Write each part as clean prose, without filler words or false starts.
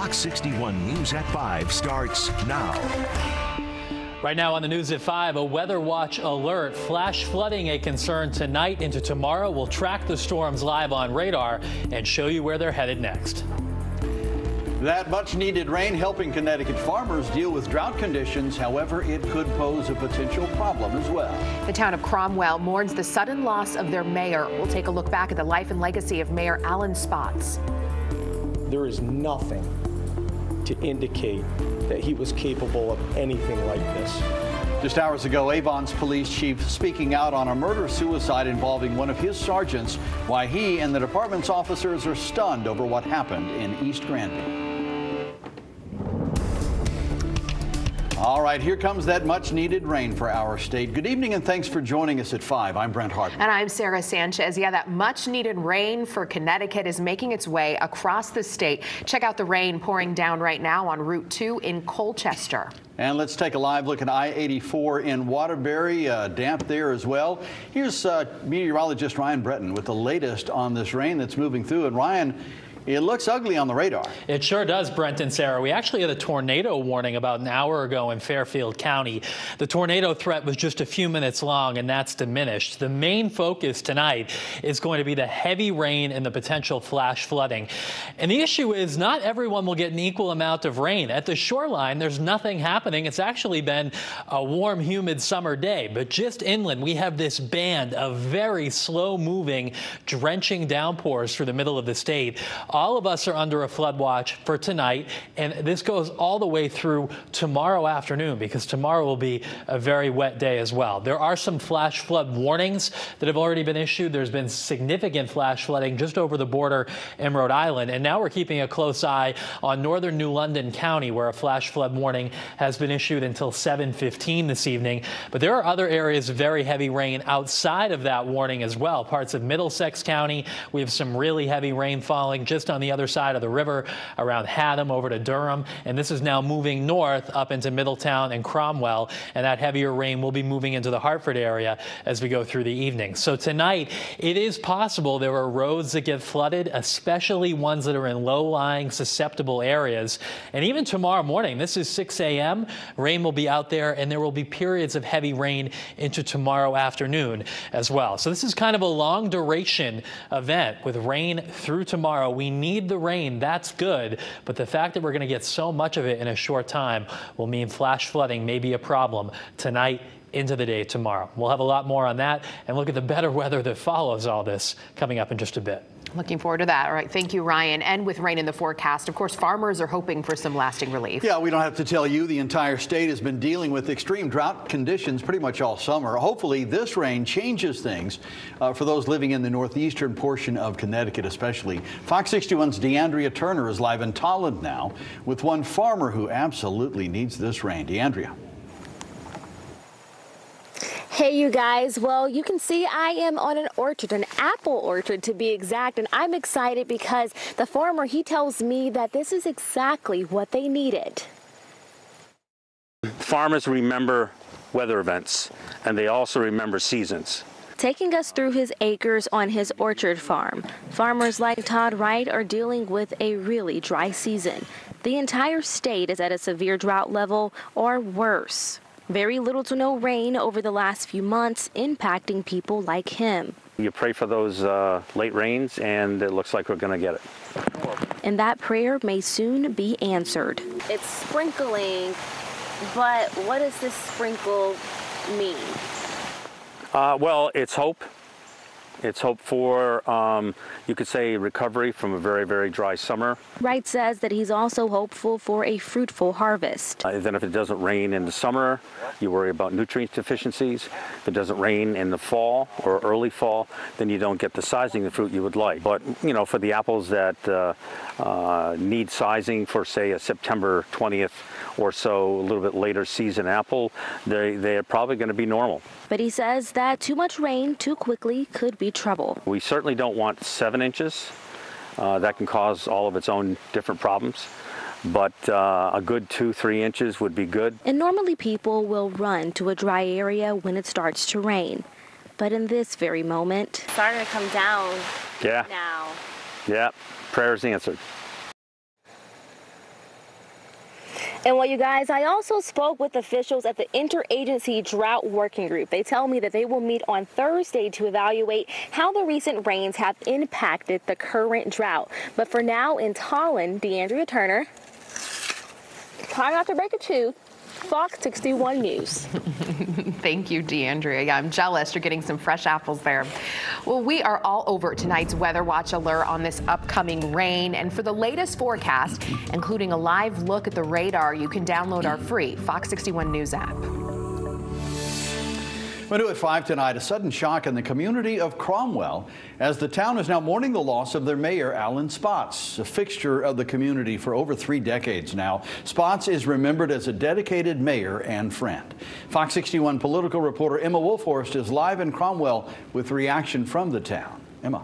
Fox 61 News at 5 starts now. Right now on the news at 5, a weather watch alert. Flash flooding a concern tonight into tomorrow. We'll track the storms live on radar and show you where they're headed next. That much needed rain helping Connecticut farmers deal with drought conditions. However, it could pose a potential problem as well. The town of Cromwell mourns the sudden loss of their mayor. We'll take a look back at the life and legacy of Mayor Alan Spotts. There is nothing to indicate that he was capable of anything like this. Just hours ago, Avon's police chief speaking out on a murder-suicide involving one of his sergeants, why he and the department's officers are stunned over what happened in East Granby. All right, here comes that much-needed rain for our state. Good evening and thanks for joining us at 5. I'm Brent Hartman. And I'm Sarah Sanchez. Yeah, that much-needed rain for Connecticut is making its way across the state. Check out the rain pouring down right now on Route 2 in Colchester. And let's take a live look at I-84 in Waterbury, damp there as well. Here's meteorologist Ryan Breton with the latest on this rain that's moving through. And Ryan, it looks ugly on the radar. It sure does, Brent and Sarah. We actually had a tornado warning about an hour ago in Fairfield County. The tornado threat was just a few minutes long, and that's diminished. The main focus tonight is going to be the heavy rain and the potential flash flooding. And the issue is not everyone will get an equal amount of rain. At the shoreline, there's nothing happening. It's actually been a warm, humid summer day. But just inland, we have this band of very slow-moving, drenching downpours through the middle of the state. All of us are under a flood watch for tonight, and this goes all the way through tomorrow afternoon because tomorrow will be a very wet day as well. There are some flash flood warnings that have already been issued. There's been significant flash flooding just over the border in Rhode Island, and now we're keeping a close eye on northern New London County where a flash flood warning has been issued until 7:15 this evening. But there are other areas of very heavy rain outside of that warning as well. Parts of Middlesex County, we have some really heavy rain falling just on the other side of the river around Haddam over to Durham, and this is now moving north up into Middletown and Cromwell, and that heavier rain will be moving into the Hartford area as we go through the evening. So tonight it is possible there are roads that get flooded, especially ones that are in low-lying susceptible areas. And even tomorrow morning, this is 6 a.m., rain will be out there, and there will be periods of heavy rain into tomorrow afternoon as well. So this is kind of a long duration event with rain through tomorrow. We need the rain, that's good, but the fact that we're going to get so much of it in a short time will mean flash flooding may be a problem tonight into the day tomorrow. We'll have a lot more on that and look at the better weather that follows all this coming up in just a bit. Looking forward to that. All right, thank you, Ryan. And with rain in the forecast, of course, farmers are hoping for some lasting relief. Yeah, we don't have to tell you, the entire state has been dealing with extreme drought conditions pretty much all summer. Hopefully this rain changes things for those living in the northeastern portion of Connecticut especially. Fox 61's DeAndrea Turner is live in Tolland now with one farmer who absolutely needs this rain. DeAndrea. Hey, you guys. Well, you can see I am on an orchard, an apple orchard to be exact, and I'm excited because the farmer, he tells me that this is exactly what they needed. Farmers remember weather events, and they also remember seasons. Taking us through his acres on his orchard farm, farmers like Todd Wright are dealing with a really dry season. The entire state is at a severe drought level or worse. Very little to no rain over the last few months, impacting people like him. You pray for those late rains, and it looks like we're going to get it. And that prayer may soon be answered. It's sprinkling, but what does this sprinkle mean? Well, it's hope. It's hope for, you could say, recovery from a very, very dry summer. Wright says that he's also hopeful for a fruitful harvest. Then if it doesn't rain in the summer, you worry about nutrient deficiencies. If it doesn't rain in the fall or early fall, then you don't get the sizing of fruit you would like. But, you know, for the apples that need sizing for, say, a September 20th or so, a little bit later season apple, they're probably going to be normal. But he says that too much rain too quickly could be trouble. We certainly don't want 7 inches. That can cause all of its own different problems. But a good 2-3 inches would be good. And normally people will run to a dry area when it starts to rain. But in this very moment, it's starting to come down now. Yeah, prayers answered. And well, you guys, I also spoke with officials at the Interagency Drought Working Group. They tell me that they will meet on Thursday to evaluate how the recent rains have impacted the current drought. But for now, in Tallinn, DeAndrea Turner, try not to break a tooth, Fox 61 News. Thank you, DeAndrea. Yeah, I'm jealous you're getting some fresh apples there. Well, we are all over tonight's Weather Watch alert on this upcoming rain. And for the latest forecast, including a live look at the radar, you can download our free Fox 61 News app. We'll do at 5 tonight. A sudden shock in the community of Cromwell as the town is now mourning the loss of their mayor, Alan Spotts, a fixture of the community for over 3 decades now. Spotts is remembered as a dedicated mayor and friend. Fox 61 political reporter Emma Wolfhorst is live in Cromwell with reaction from the town. Emma.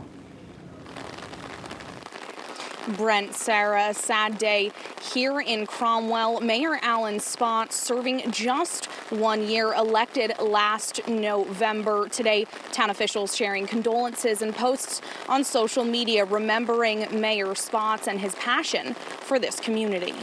Brent, Sarah, a sad day here in Cromwell. Mayor Alan Spotts serving just 1 year, elected last November. Today, town officials sharing condolences and posts on social media remembering Mayor Spotts and his passion for this community.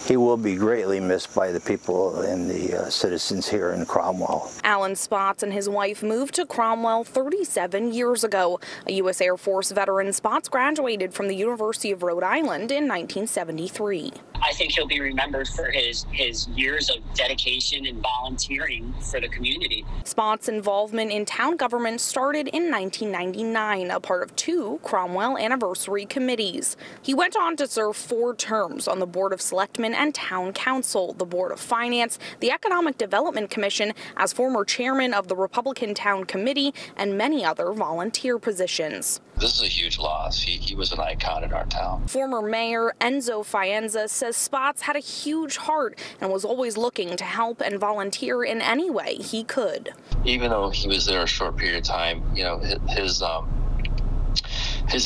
He will be greatly missed by the people and the citizens here in Cromwell. Alan Spotts and his wife moved to Cromwell 37 years ago. A U.S. Air Force veteran, Spotts graduated from the University of Rhode Island in 1973. I think he'll be remembered for his years of dedication and volunteering for the community. Spotts' involvement in town government started in 1999, a part of 2 Cromwell anniversary committees. He went on to serve 4 terms on the Board of Selectmen and Town Council, the Board of Finance, the Economic Development Commission, as former chairman of the Republican Town Committee, and many other volunteer positions. This is a huge loss. He was an icon in our town. Former Mayor Enzo Faenza says Spotts had a huge heart and was always looking to help and volunteer in any way he could. Even though he was there a short period of time, you know, his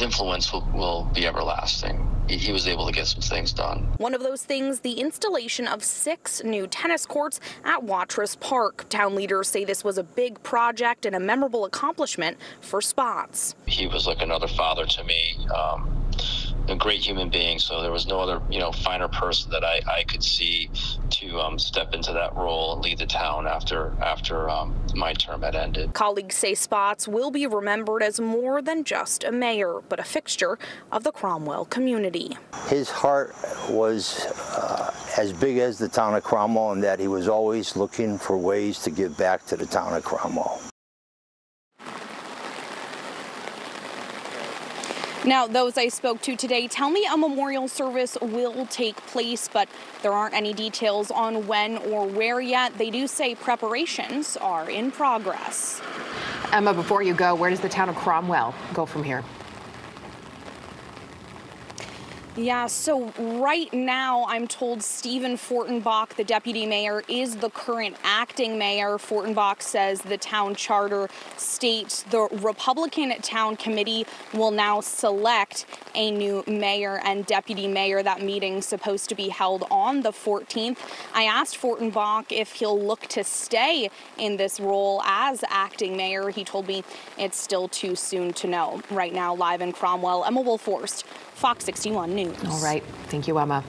influence will be everlasting. He was able to get some things done. One of those things, the installation of 6 new tennis courts at Watrous Park. Town leaders say this was a big project and a memorable accomplishment for Spotts. He was like another father to me, a great human being. So there was no other, finer person that I could see to step into that role and lead the town after my term had ended. Colleagues say Spotts will be remembered as more than just a mayor, but a fixture of the Cromwell community. His heart was as big as the town of Cromwell, in that he was always looking for ways to give back to the town of Cromwell. Now, those I spoke to today tell me a memorial service will take place, but there aren't any details on when or where yet. They do say preparations are in progress. Emma, before you go, where does the town of Cromwell go from here? Yeah, so right now I'm told Stephen Fortenbach, the deputy mayor, is the current acting mayor. Fortenbach says the town charter states the Republican Town Committee will now select a new mayor and deputy mayor. That meeting's supposed to be held on the 14th. I asked Fortenbach if he'll look to stay in this role as acting mayor. He told me it's still too soon to know. Right now, live in Cromwell, Emma Wolfhorst, Fox 61 News. All right. Thank you, Emma.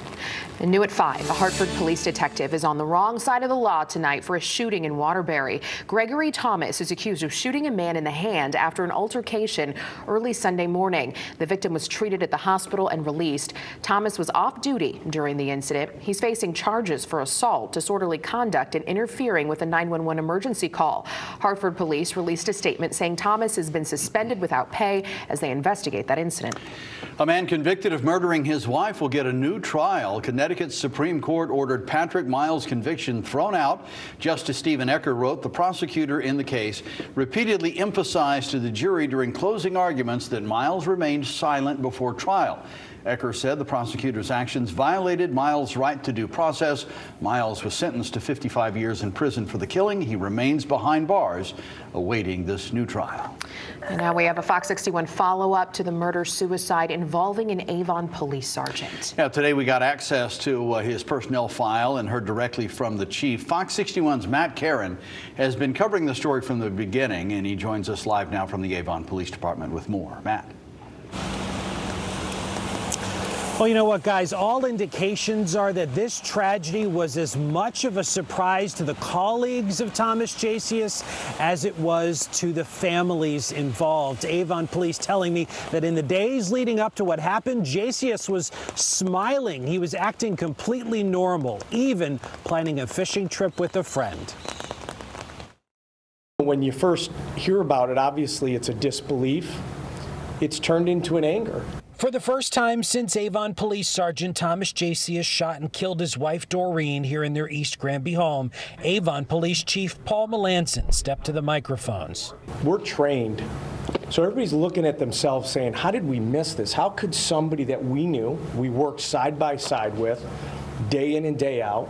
And new at 5, a Hartford police detective is on the wrong side of the law tonight for a shooting in Waterbury. Gregory Thomas is accused of shooting a man in the hand after an altercation early Sunday morning. The victim was treated at the hospital and released. Thomas was off duty during the incident. He's facing charges for assault, disorderly conduct, and interfering with a 911 emergency call. Hartford police released a statement saying Thomas has been suspended without pay as they investigate that incident. A man convicted of murdering his wife will get a new trial. Connecticut's Supreme Court ordered Patrick Miles' conviction thrown out. Justice Stephen Ecker wrote the prosecutor in the case repeatedly emphasized to the jury during closing arguments that Miles remained silent before trial. Ecker said the prosecutor's actions violated Miles' right to due process. Miles was sentenced to 55 years in prison for the killing. He remains behind bars awaiting this new trial. And now we have a Fox 61 follow-up to the murder-suicide involving an Avon police sergeant. Yeah, today we got access to his personnel file and heard directly from the chief. Fox 61's Matt Caron has been covering the story from the beginning, and he joins us live now from the Avon Police Department with more. Matt. Well, you know what, guys? All indications are that this tragedy was as much of a surprise to the colleagues of Thomas Jasius as it was to the families involved. Avon police telling me that in the days leading up to what happened, Jasius was smiling. He was acting completely normal, even planning a fishing trip with a friend. When you first hear about it, obviously it's a disbelief. It's turned into an anger. For the first time since Avon Police Sergeant Thomas Jasius shot and killed his wife Doreen here in their East Granby home, Avon Police Chief Paul Melanson stepped to the microphones. We're trained, so everybody's looking at themselves saying, how did we miss this? How could somebody that we knew, we worked side by side with, day in and day out,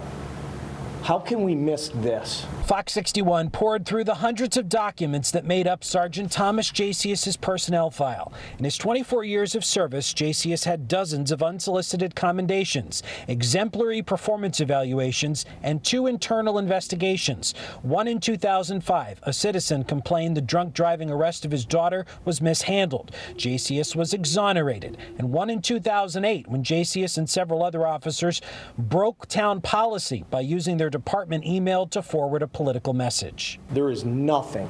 how can we miss this? Fox 61 poured through the hundreds of documents that made up Sergeant Thomas Jasius' personnel file. In his 24 years of service, Jasius had dozens of unsolicited commendations, exemplary performance evaluations, and 2 internal investigations. One in 2005, a citizen complained the drunk driving arrest of his daughter was mishandled. Jasius was exonerated. And one in 2008, when Jasius and several other officers broke town policy by using their department email to forward a political message. There is nothing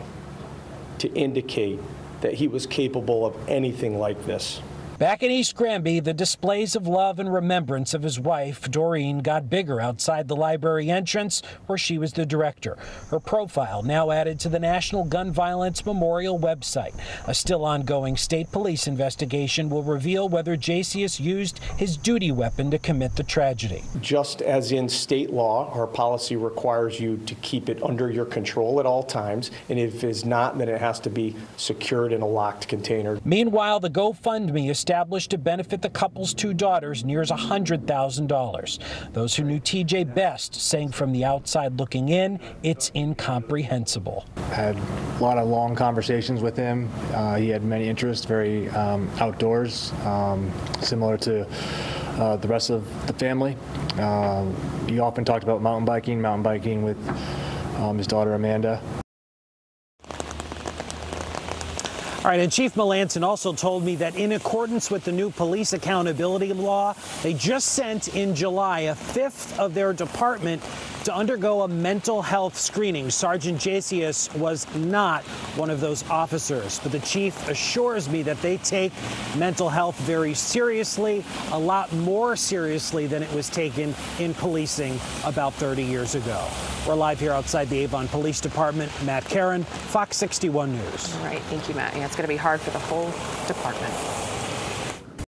to indicate that he was capable of anything like this. Back in East Granby, the displays of love and remembrance of his wife, Doreen, got bigger outside the library entrance where she was the director. Her profile now added to the National Gun Violence Memorial website. A still ongoing state police investigation will reveal whether Jasius used his duty weapon to commit the tragedy. Just as in state law, our policy requires you to keep it under your control at all times, and if it is not, then it has to be secured in a locked container. Meanwhile, the GoFundMe established to benefit the couple's 2 daughters nears $100,000. Those who knew TJ best saying from the outside looking in, it's incomprehensible. I had a lot of long conversations with him. He had many interests, very outdoors, similar to the rest of the family. He often talked about mountain biking with his daughter Amanda. All right, and Chief Melanson also told me that in accordance with the new police accountability law, they just sent in July a 5th of their department to undergo a mental health screening. Sergeant Jasius was not one of those officers, but the chief assures me that they take mental health very seriously, a lot more seriously than it was taken in policing about 30 years ago. We're live here outside the Avon Police Department. Matt Karen, Fox 61 News. All right, thank you, Matt. Yeah, it's going to be hard for the whole department.